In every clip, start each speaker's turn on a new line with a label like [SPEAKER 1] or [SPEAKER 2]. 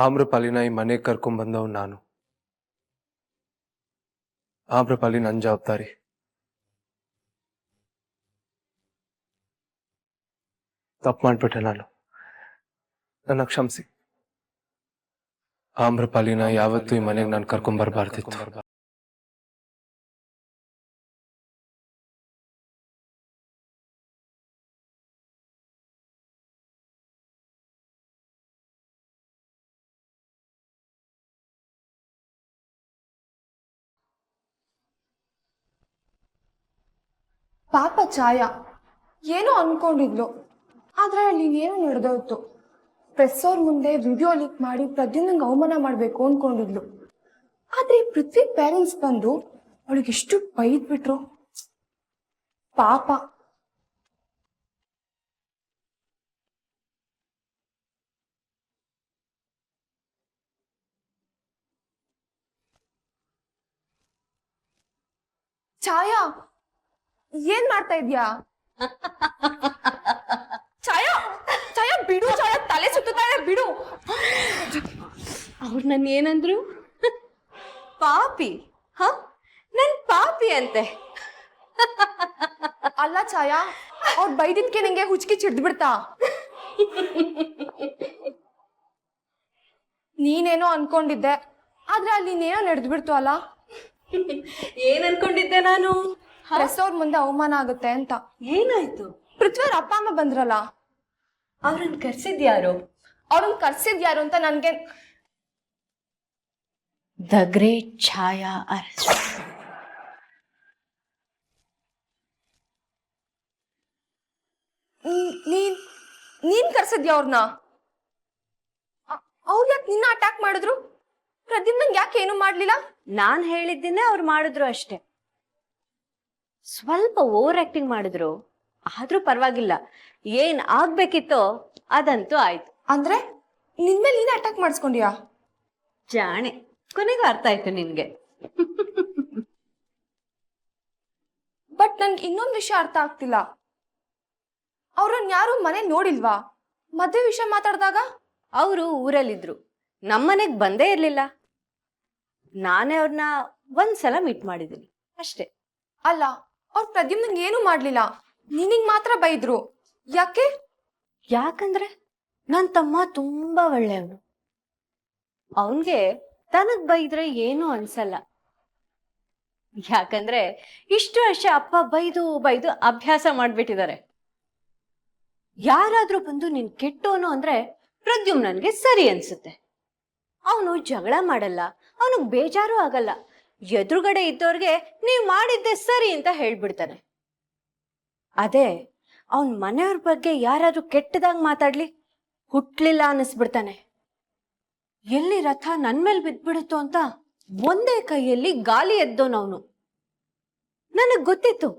[SPEAKER 1] ಆಮ್ರಪಾಲಿನ ಈ ಮನೆಗೆ ಕರ್ಕೊಂಡ್ಬಂದವ್ ನಾನು. ಆಮ್ರಪಾಲಿ ನನ್ನ ಜವಾಬ್ದಾರಿ. ತಪ್ಪು ಮಾಡ್ಬಿಟ್ಟೆ ನಾನು, ನನ್ನ ಕ್ಷಮಿಸಿ. ಆಮ್ರಪಾಲಿನ ಯಾವತ್ತೂ ಈ ಮನೆಗೆ ನಾನು ಕರ್ಕೊಂಡ್ಬರ್ಬಾರ್ದಿತ್ತು.
[SPEAKER 2] ಪಾಪ ಛಾಯಾ ಏನೋ ಅನ್ಕೊಂಡಿದ್ಲು, ಆದ್ರೆ ನೀನೇನೋ ನಡೆದೋಯ್ತು. ಪ್ರೆಸ್ ಅವ್ರ ಮುಂದೆ ವಿಡಿಯೋ ಲೀಕ್ ಮಾಡಿ ಪ್ರದ್ಯುಮ್ನಂಗೆ ಅವಮಾನ ಮಾಡ್ಬೇಕು ಅನ್ಕೊಂಡಿದ್ಲು. ಆದ್ರೆ ಪೃಥ್ವಿ ಪೇರೆಂಟ್ಸ್ ಬಂದು ಅವಳಿಗೆ ಎಷ್ಟು ಬೈದ್ಬಿಟ್ರು ಪಾಪ. ಛಾಯಾ ಏನ್ ಮಾಡ್ತಾ ಇದ್ಯಾ? ಛಾಯಾ ಛಾಯಾ ಬಿಡು, ಛಾಯಾ ತಲೆ ಸುತ್ತಾ ಇದೆ, ಬಿಡು.
[SPEAKER 3] ಅವ್ರು ನನ್ನ ಏನಂದ್ರು? ಪಾಪಿ? ಹ, ನನ್ ಪಾಪಿ ಅಂತೆ.
[SPEAKER 2] ಅಲ್ಲ ಛಾಯಾ, ಅವ್ರು ಬೈದಿದ್ಕೆ ನಿಂಗೆ ಹುಚ್ಕಿ ಚಿಡ್ದು ಬಿಡ್ತಾ? ನೀನೇನೋ ಅನ್ಕೊಂಡಿದ್ದೆ, ಆದ್ರೆ ಅಲ್ಲಿ ನೀನೇನೋ ನಡೆದು ಬಿಡ್ತು ಅಲ್ಲ.
[SPEAKER 3] ಏನ್ ಅನ್ಕೊಂಡಿದ್ದೆ ನಾನು?
[SPEAKER 2] ಪ್ರೆಸ್ ಅವ್ರ ಮುಂದೆ ಅವಮಾನ ಆಗುತ್ತೆ ಅಂತ.
[SPEAKER 3] ಏನಾಯ್ತು?
[SPEAKER 2] ಪೃಥ್ವಿಯವ್ರ ಅಪ್ಪ ಅಮ್ಮ ಬಂದ್ರಲ್ಲ.
[SPEAKER 3] ಅವ್ರನ್ನ ಕರ್ಸಿದ್ಯಾರು?
[SPEAKER 2] ಅವ್ರನ್ನ ಕರ್ಸಿದ್ ಯಾರು ಅಂತ ನನ್ಗೆ.
[SPEAKER 3] ದ ಗ್ರೇಟ್ ಛಾಯಾ ಅರಸ್.
[SPEAKER 2] ನೀನ್ ಕರ್ಸಿದ್ಯಾ ಅವ್ರನ್ನ? ಅವ್ರು ಯಾಕೆ ನಿನ್ನ ಅಟ್ಯಾಕ್ ಮಾಡಿದ್ರು? ಪ್ರದ್ಯುಮ್ನಂಗೆ ಯಾಕೆ ಏನು ಮಾಡ್ಲಿಲ್ಲ?
[SPEAKER 3] ನಾನ್ ಹೇಳಿದ್ದೇನೆ ಅವ್ರು ಮಾಡಿದ್ರು ಅಷ್ಟೇ. ಸ್ವಲ್ಪ ಓವರ್ ಆಕ್ಟಿಂಗ್ ಮಾಡಿದ್ರು, ಆದ್ರೂ ಪರವಾಗಿಲ್ಲ. ಏನ್ ಆಗ್ಬೇಕಿತ್ತೋ ಅದಂತೂ ಆಯ್ತು.
[SPEAKER 2] ಅಂದ್ರೆ ನಿನ್ಮೇಲೆ ನೀನೇ ಅಟ್ಯಾಕ್ ಮಾಡಿಸ್ಕೊಂಡ್ಯಾ?
[SPEAKER 3] ಜಾಣೆ, ಕೊನೆಗೂ ಅರ್ಥ ಆಯ್ತು ನಿನ್ಗೆ.
[SPEAKER 2] ಬಟ್ ನನ್ಗೆ ಇನ್ನೊಂದು ವಿಷಯ ಅರ್ಥ ಆಗ್ತಿಲ್ಲ. ಅವ್ರನ್ನ ಯಾರು ಮನೆ ನೋಡಿಲ್ವಾ? ಮದ್ವೆ ವಿಷಯ ಮಾತಾಡಿದಾಗ
[SPEAKER 3] ಅವರು ಊರಲ್ಲಿದ್ರು, ನಮ್ಮನೆಗ್ ಬಂದೇ ಇರ್ಲಿಲ್ಲ. ನಾನೇ ಅವ್ರನ್ನ ಒಂದ್ಸಲ ಮೀಟ್ ಮಾಡಿದ್ದೀನಿ ಅಷ್ಟೇ.
[SPEAKER 2] ಅಲ್ಲ, ಅವ್ರ ಪ್ರದ್ಯುಮ್ನಂಗೆ ಏನು ಮಾಡ್ಲಿಲ್ಲ, ನಿನಗ್ ಮಾತ್ರ ಬೈದ್ರು. ಯಾಕೆ?
[SPEAKER 3] ಯಾಕಂದ್ರೆ ನನ್ ತಮ್ಮ ತುಂಬಾ ಒಳ್ಳೆಯವನು. ಅವನ್ಗೆ ತನಗ್ ಬೈದ್ರೆ ಏನು ಅನ್ಸಲ್ಲ. ಯಾಕಂದ್ರೆ ಇಷ್ಟು ವರ್ಷ ಅಪ್ಪ ಬೈದು ಬೈದು ಅಭ್ಯಾಸ ಮಾಡ್ಬಿಟ್ಟಿದ್ದಾರೆ. ಯಾರಾದ್ರೂ ಬಂದು ನೀನ್ ಕೆಟ್ಟೋನು ಅಂದ್ರೆ ಪ್ರದ್ಯುಮ್ ನನ್ಗೆ ಸರಿ ಅನ್ಸುತ್ತೆ. ಅವನು ಜಗಳ ಮಾಡಲ್ಲ, ಅವನಿಗೆ ಬೇಜಾರು ಆಗಲ್ಲ. ಎದುರುಗಡೆ ಇದ್ದವ್ರಿಗೆ ನೀವ್ ಮಾಡಿದ್ದೆ ಸರಿ ಅಂತ ಹೇಳ್ಬಿಡ್ತಾನೆ. ಅದೇ ಅವನ್ ಮನೆಯವ್ರ ಬಗ್ಗೆ ಯಾರಾದ್ರೂ ಕೆಟ್ಟದಾಗ ಮಾತಾಡ್ಲಿ ಹುಟ್ಲಿಲ್ಲ ಅನ್ನಿಸ್ಬಿಡ್ತಾನೆ. ಎಲ್ಲಿ ರಥ ನನ್ ಮೇಲ್ ಬಿದ್ಬಿಡುತ್ತೋ ಅಂತ ಒಂದೇ ಕೈಯಲ್ಲಿ ಗಾಲಿ ಎದ್ದೋನವನು. ನನಗ್ ಗೊತ್ತಿತ್ತು,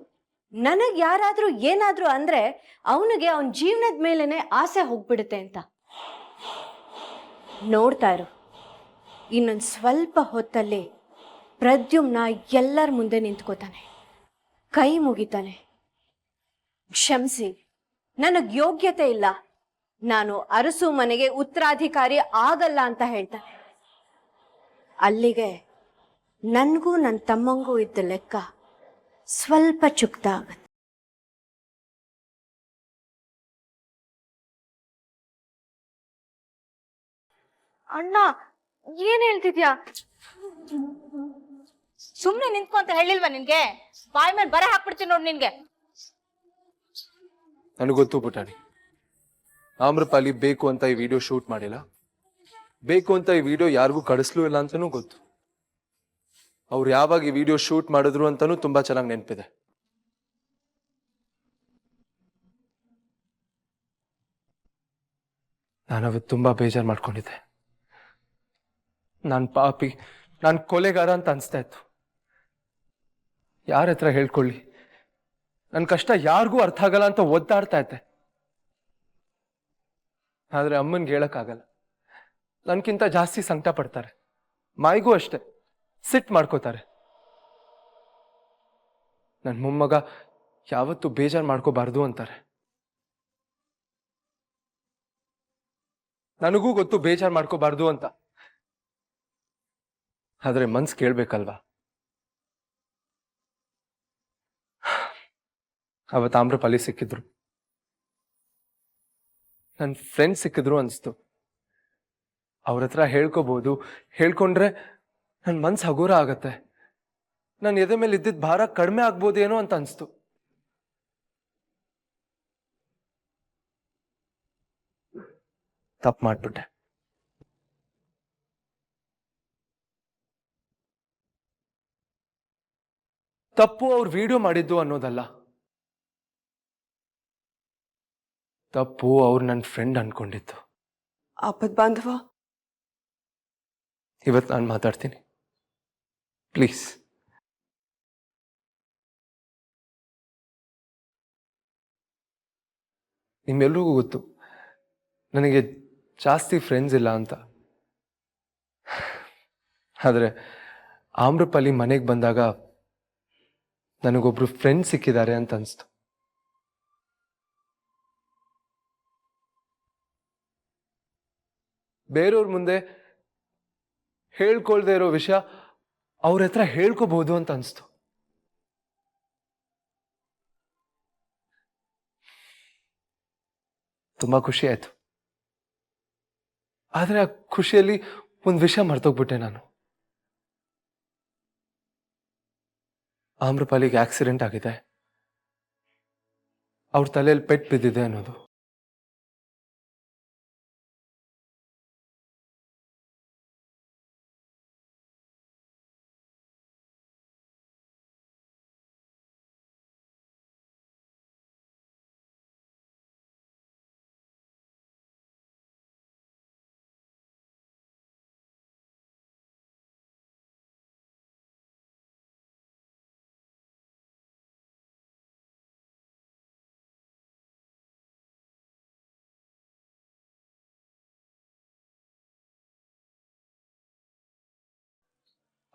[SPEAKER 3] ನನಗ್ ಯಾರಾದ್ರೂ ಏನಾದ್ರೂ ಅಂದ್ರೆ ಅವನಿಗೆ ಅವನ್ ಜೀವನದ ಮೇಲೇನೆ ಆಸೆ ಹೋಗ್ಬಿಡುತ್ತೆ ಅಂತ. ನೋಡ್ತಾ ಇರು, ಇನ್ನೊಂದು ಸ್ವಲ್ಪ ಹೊತ್ತಲ್ಲಿ ಪ್ರದ್ಯುಮ್ನ ಎಲ್ಲರ ಮುಂದೆ ನಿಂತ್ಕೋತಾನೆ, ಕೈ ಮುಗಿತಾನೆ. ಕ್ಷಮಿಸಿ, ನನಗ್ ಯೋಗ್ಯತೆ ಇಲ್ಲ, ನಾನು ಅರಸು ಮನೆಗೆ ಉತ್ತರಾಧಿಕಾರಿ ಆಗಲ್ಲ ಅಂತ ಹೇಳ್ತಾನೆ. ಅಲ್ಲಿಗೆ ನನ್ಗೂ ನನ್ನ ತಮ್ಮಂಗೂ ಇದ್ದ ಲೆಕ್ಕ ಸ್ವಲ್ಪ ಚುಕ್ತ ಆಗತ್ತೆ.
[SPEAKER 2] ಅಣ್ಣ ಏನ್ ಹೇಳ್ತಿದ್ಯಾ?
[SPEAKER 4] ಸುಮ್ನೆ ನಿಂತ್ಕೊ ಅಂತ ಹೇಳಿಲ್ವಾ ನಿನ್ಗೆ? ಬಾಯ್ ಮೇಲೆ ಬರ ಹಾಕ್ಬಿಡ್ತೀನಿ ನೋಡ್ ನಿನ್ಗೆ.
[SPEAKER 1] ನನಗೆ ಗೊತ್ತು ಪುಟಾಣಿ, ಆಮ್ರಪಾಲಿ ಬೇಕು ಅಂತ ಈ ವಿಡಿಯೋ ಶೂಟ್ ಮಾಡಿಲ್ಲ, ಬೇಕು ಅಂತ ಈ ವಿಡಿಯೋ ಯಾರಿಗೂ ಕಳಿಸ್ಲೂ ಇಲ್ಲ ಅಂತಾನೂ ಗೊತ್ತು. ಅವ್ರು ಯಾವಾಗ ಈ ವಿಡಿಯೋ ಶೂಟ್ ಮಾಡಿದ್ರು ಅಂತಾನೂ ತುಂಬಾ ಚೆನ್ನಾಗಿ ನೆನಪಿದೆ. ನಾನವತ್ತು ತುಂಬಾ ಬೇಜಾರು ಮಾಡ್ಕೊಂಡಿದ್ದೆ. ನಾನು ಪಾಪಿ, ನಾನು ಕೊಲೆಗಾರ ಅಂತ ಅನಿಸ್ತಾ ಇತ್ತು. ಯಾರ ಹತ್ರ ಹೇಳ್ಕೊಳ್ಳಿ, ನನ್ನ ಕಷ್ಟ ಯಾರಿಗೂ ಅರ್ಥ ಆಗಲ್ಲ ಅಂತ ಒದ್ದಾಡ್ತಾ ಇದ್ದೆ. ಆದ್ರೆ ಅಮ್ಮನ್ಗೆ ಹೇಳಕ್ಕಾಗಲ್ಲ, ನನ್ಕಿಂತ ಜಾಸ್ತಿ ಸಂಕಟ ಪಡ್ತಾರೆ. ಮಾಯಿಗೂ ಅಷ್ಟೆ, ಸಿಟ್ ಮಾಡ್ಕೋತಾರೆ. ನನ್ನ ಮೊಮ್ಮಗ ಯಾವತ್ತೂ ಬೇಜಾರು ಮಾಡ್ಕೋಬಾರ್ದು ಅಂತಾರೆ. ನನಗೂ ಗೊತ್ತು ಬೇಜಾರು ಮಾಡ್ಕೋಬಾರ್ದು ಅಂತ. ಆದ್ರೆ ಮನ್ಸ್ ಕೇಳ್ಬೇಕಲ್ವಾ? ಅವತ್ತು ಆಮ್ರಪಾಲಿ ಸಿಕ್ಕಿದ್ರು, ನನ್ನ ಫ್ರೆಂಡ್ ಸಿಕ್ಕಿದ್ರು ಅನ್ಸ್ತು. ಅವ್ರ ಹತ್ರ ಹೇಳ್ಕೋಬಹುದು, ಹೇಳ್ಕೊಂಡ್ರೆ ನನ್ನ ಮನ್ಸು ಹಗುರ ಆಗತ್ತೆ, ನನ್ನ ಎದೆ ಮೇಲೆ ಇದ್ದಿದ್ದ ಭಾರ ಕಡಿಮೆ ಆಗ್ಬೋದೇನೋ ಅಂತ ಅನ್ಸ್ತು. ತಪ್ಪು ಮಾಡ್ಬಿಟ್ಟೆ. ತಪ್ಪು ಅವ್ರು ವಿಡಿಯೋ ಮಾಡಿದ್ದು ಅನ್ನೋದಲ್ಲ, ತಪ್ಪು ಅವ್ರು ನನ್ನ ಫ್ರೆಂಡ್ ಅನ್ಕೊಂಡಿದ್ದು.
[SPEAKER 5] ಆಪತ್ ಬಾಂಧವ,
[SPEAKER 1] ಇವತ್ತು ನಾನು ಮಾತಾಡ್ತೀನಿ, ಪ್ಲೀಸ್. ನಿಮ್ಮೆಲ್ರಿಗೂ ಗೊತ್ತು ನನಗೆ ಜಾಸ್ತಿ ಫ್ರೆಂಡ್ಸ್ ಇಲ್ಲ ಅಂತ. ಆದರೆ ಆಮ್ರಪಾಲಿ ಮನೆಗೆ ಬಂದಾಗ ನನಗೊಬ್ರು ಫ್ರೆಂಡ್ ಸಿಕ್ಕಿದ್ದಾರೆ ಅಂತ ಅನಿಸ್ತು. ಬೇರೆಯವ್ರ ಮುಂದೆ ಹೇಳ್ಕೊಳ್ದೇ ಇರೋ ವಿಷಯ ಅವ್ರ ಹತ್ರ ಹೇಳ್ಕೋಬಹುದು ಅಂತ ಅನಿಸ್ತು. ತುಂಬಾ ಖುಷಿ ಆಯ್ತು. ಆದ್ರೆ ಆ ಖುಷಿಯಲ್ಲಿ ಒಂದು ವಿಷಯ ಮರ್ತೋಗ್ಬಿಟ್ಟೆ ನಾನು. ಆಮ್ರಪಾಲಿಗೆ ಆಕ್ಸಿಡೆಂಟ್ ಆಗಿದೆ, ಅವ್ರ ತಲೆಯಲ್ಲಿ ಪೆಟ್ಟು ಬಿದ್ದಿದೆ ಅನ್ನೋದು.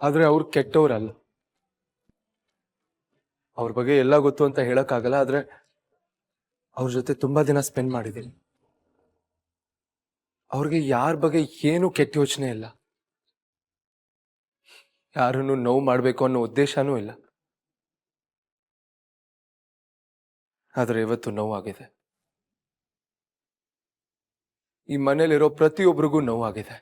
[SPEAKER 1] ಆದ್ರೆ ಅವ್ರು ಕೆಟ್ಟವ್ರಲ್ಲ. ಅವ್ರ ಬಗ್ಗೆ ಎಲ್ಲ ಗೊತ್ತು ಅಂತ ಹೇಳಕ್ಕಾಗಲ್ಲ, ಆದ್ರೆ ಅವ್ರ ಜೊತೆ ತುಂಬಾ ದಿನ ಸ್ಪೆಂಡ್ ಮಾಡಿದ್ದೀನಿ. ಅವ್ರಿಗೆ ಯಾರ ಬಗ್ಗೆ ಏನು ಕೆಟ್ಟ ಯೋಚನೆ ಇಲ್ಲ, ಯಾರನ್ನು ನೋವು ಮಾಡಬೇಕು ಅನ್ನೋ ಉದ್ದೇಶನೂ ಇಲ್ಲ. ಆದ್ರೆ ಇವತ್ತು ನೋವಾಗಿದೆ. ಈ ಮನೇಲಿರೋ ಪ್ರತಿಯೊಬ್ಬರಿಗೂ ನೋವಾಗಿದೆ.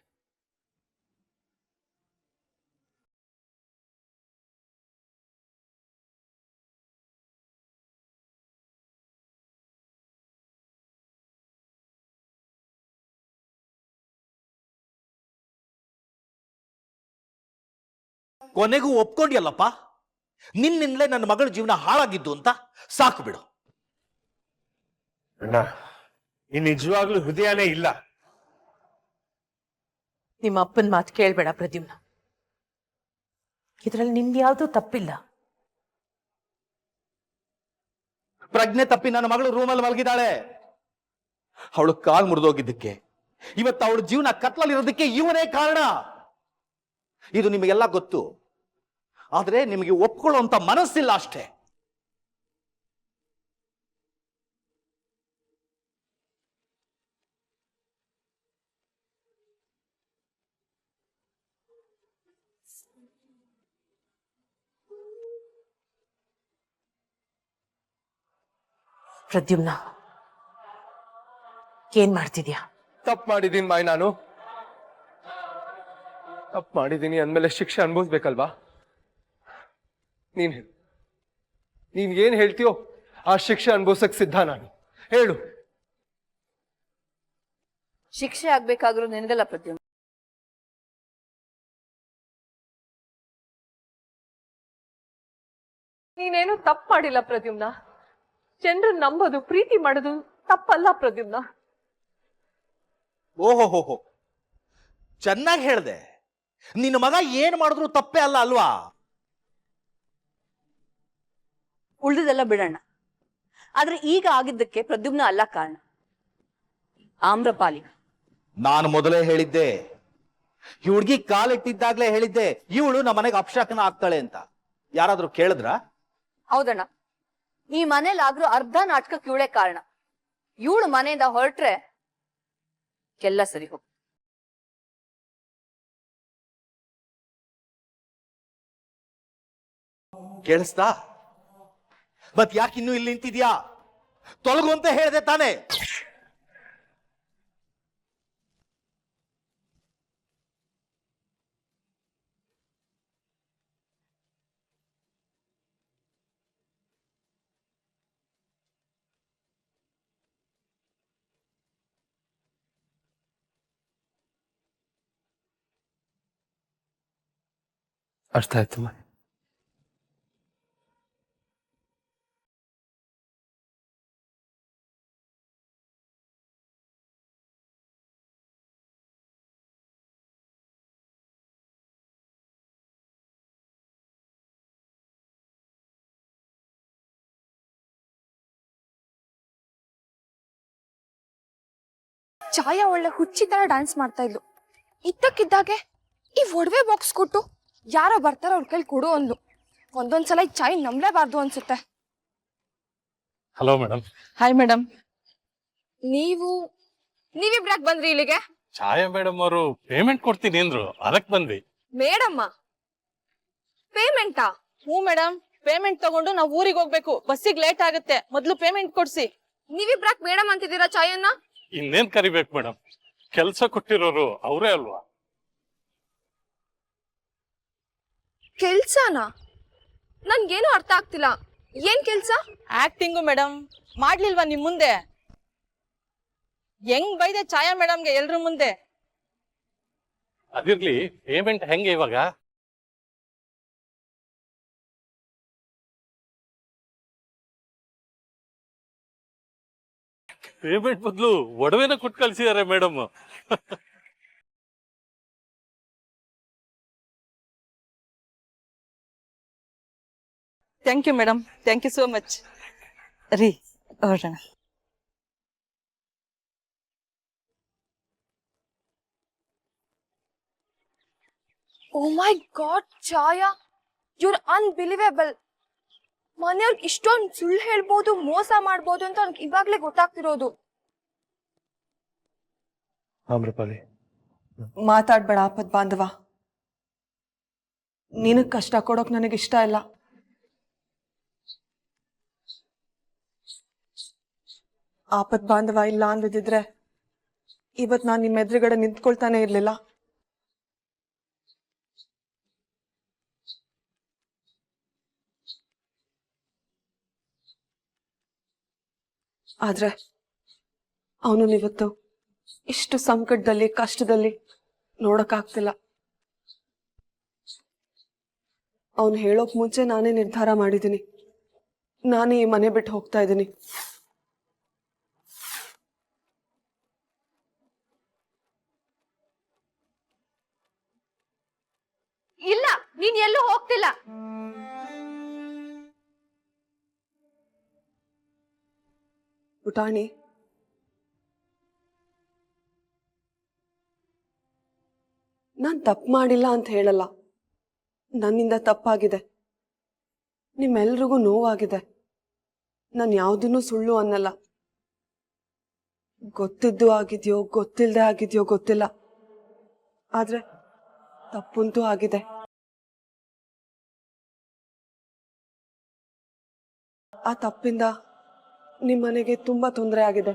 [SPEAKER 6] ಕೊನೆಗೂ ಒಪ್ಕೊಂಡಿಯಲ್ಲಪ್ಪ, ನಿನ್ನಿಂದಲೇ ನನ್ನ ಮಗಳ ಜೀವನ ಹಾಳಾಗಿದ್ದು ಅಂತ. ಸಾಕು ಬಿಡು.
[SPEAKER 7] ಅಣ್ಣ, ಈ ನಿಜವಾಗ್ಲೂ ಹೃದಯನೇ ಇಲ್ಲ.
[SPEAKER 5] ನಿಮ್ಮ ಅಪ್ಪನ ಮಾತು ಕೇಳ್ಬೇಡ ಪ್ರದ್ಯುಮ್ನ. ಇದ್ರಲ್ಲಿ ನಿಮ್ದು ಯಾವ್ದೂ ತಪ್ಪಿಲ್ಲ.
[SPEAKER 6] ಪ್ರಜ್ಞೆ ತಪ್ಪಿ ನನ್ನ ಮಗಳು ರೂಮಲ್ಲಿ ಮಲಗಿದ್ದಾಳೆ. ಅವಳು ಕಾಲ್ ಮುರಿದೋಗಿದ್ದಕ್ಕೆ, ಇವತ್ತು ಅವಳ ಜೀವನ ಕತ್ಲಲ್ಲಿರೋದಕ್ಕೆ ಇವನೇ ಕಾರಣ. ಇದು ನಿಮಗೆಲ್ಲ ಗೊತ್ತು, ಆದ್ರೆ ನಿಮಗೆ ಒಪ್ಕೊಳ್ಳುವಂತ ಮನಸ್ಸಿಲ್ಲ ಅಷ್ಟೇ.
[SPEAKER 5] ಪ್ರದ್ಯುಮ್ನ, ಏನ್ ಮಾಡ್ತಿದ್ಯಾ?
[SPEAKER 1] ತಪ್ಪು ಮಾಡಿದ್ದೀನಿ ಮಾಯ್, ನಾನು ತಪ್ಪು ಮಾಡಿದ್ದೀನಿ ಅಂದ್ಮೇಲೆ ಶಿಕ್ಷೆ ಅನ್ಭವಿಸ್ಬೇಕಲ್ವಾ? ನೀನ್ ಏನ್ ಹೇಳ್ತೀಯೋ ಆ ಶಿಕ್ಷೆ ಅನ್ಭವಿಸಕ್ ಸಿದ್ಧ ನಾನು. ಹೇಳು.
[SPEAKER 4] ಶಿಕ್ಷೆ ಆಗ್ಬೇಕಾದ್ರೂ ನಿನ್ಗಲ್ಲ ಪ್ರದ್ಯುಮ್ನ.
[SPEAKER 8] ನೀನೇನು ತಪ್ಪು ಮಾಡಿಲ್ಲ ಪ್ರದ್ಯುಮ್ನ. ಜನರು ನಂಬೋದು, ಪ್ರೀತಿ ಮಾಡೋದು ತಪ್ಪಲ್ಲ ಪ್ರದ್ಯುಮ್ನ.
[SPEAKER 6] ಓಹೋ, ಚೆನ್ನಾಗಿ ಹೇಳ್ದೆ. ನಿನ್ನ ಮಗ ಏನ್ ಮಾಡಿದ್ರು ತಪ್ಪೇ ಅಲ್ಲ ಅಲ್ವಾ?
[SPEAKER 4] ಉಳ್ದಿದೆಲ್ಲ ಬಿಡೋಣ. ಆದ್ರೆ ಈಗ ಆಗಿದ್ದಕ್ಕೆ ಪ್ರದ್ಯುಮ್ನ ಅಲ್ಲ ಕಾರಣ, ಆಮ್ರಪಾಲಿ.
[SPEAKER 6] ನಾನು ಮೊದಲೇ ಹೇಳಿದ್ದೆ, ಈ ಹುಡುಗಿ ಕಾಲಿಟ್ಟಿದ್ದಾಗ್ಲೇ ಹೇಳಿದ್ದೆ, ಇವಳು ನಮ್ಮ ಮನೆಗೆ ಅಪಶಕನ ಆಗ್ತಾಳೆ ಅಂತ. ಯಾರಾದ್ರೂ ಕೇಳಿದ್ರ?
[SPEAKER 4] ಹೌದಣ್ಣ, ಈ ಮನೇಲಾದ್ರೂ ಅರ್ಧ ನಾಟಕಕ್ಕೆ ಇವಳೇ ಕಾರಣ. ಇವಳು ಮನೆಯಿಂದ ಹೊರಟ್ರೆ ಎಲ್ಲ ಸರಿ ಹೋಗ್.
[SPEAKER 6] ಕೇಳಿಸ್ತಾ? ಮತ್ ಯಾಕೆ ಇನ್ನೂ ಇಲ್ಲಿ ನಿಂತಿದ್ಯಾ? ತೊಲಗು ಅಂತ ಹೇಳಿದೆ ತಾನೇ?
[SPEAKER 1] ಅರ್ಥ ಆಯ್ತಮ್ಮ.
[SPEAKER 2] ಛಾಯಾ ಒಳ್ಳೆ ಹುಚ್ಚಿ ತರ ಡ್ಯಾನ್ಸ್ ಮಾಡ್ತಾ ಇದ್ಲು. ಇದ್ದಕ್ಕಿದ್ದಾಗೆ ಈ ಒಡವೆ ಬಾಕ್ಸ್ ಕೊಟ್ಟು ಯಾರೋ ಬರ್ತಾರ ಅವ್ರ ಕೈಲಿ ಕೊಡು ಅಂದ್ಲು. ಒಂದೊಂದ್ಸಲ ಈ ಚಾಯ್ ನಂಬಲೇಬಾರ್ದು ಅನ್ಸುತ್ತೆ.
[SPEAKER 7] Hello madam.
[SPEAKER 5] Hi madam.
[SPEAKER 2] ನೀವಿಬ್ರಾಕ್ ಬಂದ್ರಿ ಇಲ್ಲಿಗೆ?
[SPEAKER 7] ಛಾಯಾ ಮೇಡಮ್ ಅವರು ಪೇಮೆಂಟ್ ಕೊಡ್ತೀನಿ ಅಂದ್ರು, ಅದಕ್ ಬಂದ್ವಿ.
[SPEAKER 2] ಮೇಡಮ್ಮ ಪೇಮೆಂಟಾ?
[SPEAKER 5] ಹ್ಞೂ ಮೇಡಮ್, ಪೇಮೆಂಟ್ ತಗೊಂಡು ನಾವು ಊರಿಗೆ ಹೋಗ್ಬೇಕು. ಬಸ್ಸಿಗೆ ಲೇಟ್ ಆಗುತ್ತೆ, ಮೊದ್ಲು ಪೇಮೆಂಟ್ ಕೊಡ್ಸಿ.
[SPEAKER 2] ನೀವಿಬ್ರಾಕ್ ಮೇಡಮ್ ಅಂತಿದ್ದೀರಾ ಚಾಯನ್ನ?
[SPEAKER 7] ಇನ್ನೇನ್ ಕರಿಬೇಕು ಮೇಡಮ್, ಕೆಲ್ಸ ಕೊಟ್ಟಿರೋರು ಅವರೇ ಅಲ್ವಾ?
[SPEAKER 2] ಕೆಲ್ಸನಾ? ನನ್ಗೇನು ಅರ್ಥ ಆಗ್ತಿಲ್ಲ. ಏನ್ ಕೆಲ್ಸ?
[SPEAKER 5] Acting madam. ಮಾಡ್ಲಿಲ್ವಾ ನಿಮ್ ಮುಂದೆ? ಹೆಂಗ್ ಬೈದೆ ಛಾಯಾ ಮೇಡಮ್ಗೆ ಎಲ್ರ ಮುಂದೆ.
[SPEAKER 7] ಅದಿರ್ಲಿ, ಪೇಮೆಂಟ್ ಹೆಂಗೆ ಇವಾಗ? ಪೇಮೆಂಟ್ ಬದಲು ಒಡವೆನ ಕೊಟ್ಟು ಕಳ್ಸಿದಾರೆ madam.
[SPEAKER 5] Thank you madam, thank you so much. ರೀ ಹೊರಡೋಣ.
[SPEAKER 2] Oh my god Chaya, you're unbelievable. ಮನೆಯವ್ರಿಗೆ ಇಷ್ಟೊಂದು ಸುಳ್ಳು ಹೇಳ್ಬೋದು, ಮೋಸ ಮಾಡ್ಬೋದು ಅಂತ ನನಗೆ ಇವಾಗ್ಲೇ ಗೊತ್ತಾಗ್ತಿರೋದು.
[SPEAKER 1] ಆಮ್ರಪಾಲಿ,
[SPEAKER 5] ಮಾತಾಡ್ಬೇಡ ಆಪತ್ ಬಾಂಧವ. ನಿನಗ್ ಕಷ್ಟ ಕೊಡೋಕ್ ನನಗೆ ಇಷ್ಟ ಇಲ್ಲ. ಆಪತ್ ಬಾಂಧವ ಇಲ್ಲ ಅಂದಿದ್ರೆ ಇವತ್ ನಾನ್ ನಿಮ್ಮ ಎದುರುಗಡೆ ನಿಂತ್ಕೊಳ್ತಾನೆ ಇರ್ಲಿಲ್ಲ. ಆದ್ರೆ ಅವನು ಇವತ್ತು ಇಷ್ಟು ಸಂಕಟದಲ್ಲಿ, ಕಷ್ಟದಲ್ಲಿ ನೋಡಕ್ಕಾಗ್ತಿಲ್ಲ. ಅವನು ಹೇಳೋಕ್ ಮುಂಚೆ ನಾನೇ ನಿರ್ಧಾರ ಮಾಡಿದ್ದೀನಿ. ನಾನೇ ಈ ಮನೆ ಬಿಟ್ಟು ಹೋಗ್ತಾ ಇದ್ದೀನಿ.
[SPEAKER 3] ಇಲ್ಲ, ನೀನ್ ಎಲ್ಲೂ ಹೋಗ್ತಿಲ್ಲ.
[SPEAKER 5] ಪುಟಾಣಿ, ನಾನ್ ತಪ್ಪು ಮಾಡಿಲ್ಲ ಅಂತ ಹೇಳಲ್ಲ. ನನ್ನಿಂದ ತಪ್ಪಾಗಿದೆ, ನಿಮ್ಮೆಲ್ರಿಗೂ ನೋವಾಗಿದೆ. ನಾನು ಯಾವುದನ್ನೂ ಸುಳ್ಳು ಅನ್ನಲ್ಲ. ಗೊತ್ತಿದ್ದು ಆಗಿದ್ಯೋ ಗೊತ್ತಿಲ್ಲದೆ ಆಗಿದ್ಯೋ ಗೊತ್ತಿಲ್ಲ, ಆದ್ರೆ ತಪ್ಪಂತೂ ಆಗಿದೆ. ಆ ತಪ್ಪಿಂದ ನಿಮ್ಮನೆಗೆ ತುಂಬಾ ತೊಂದರೆ ಆಗಿದೆ.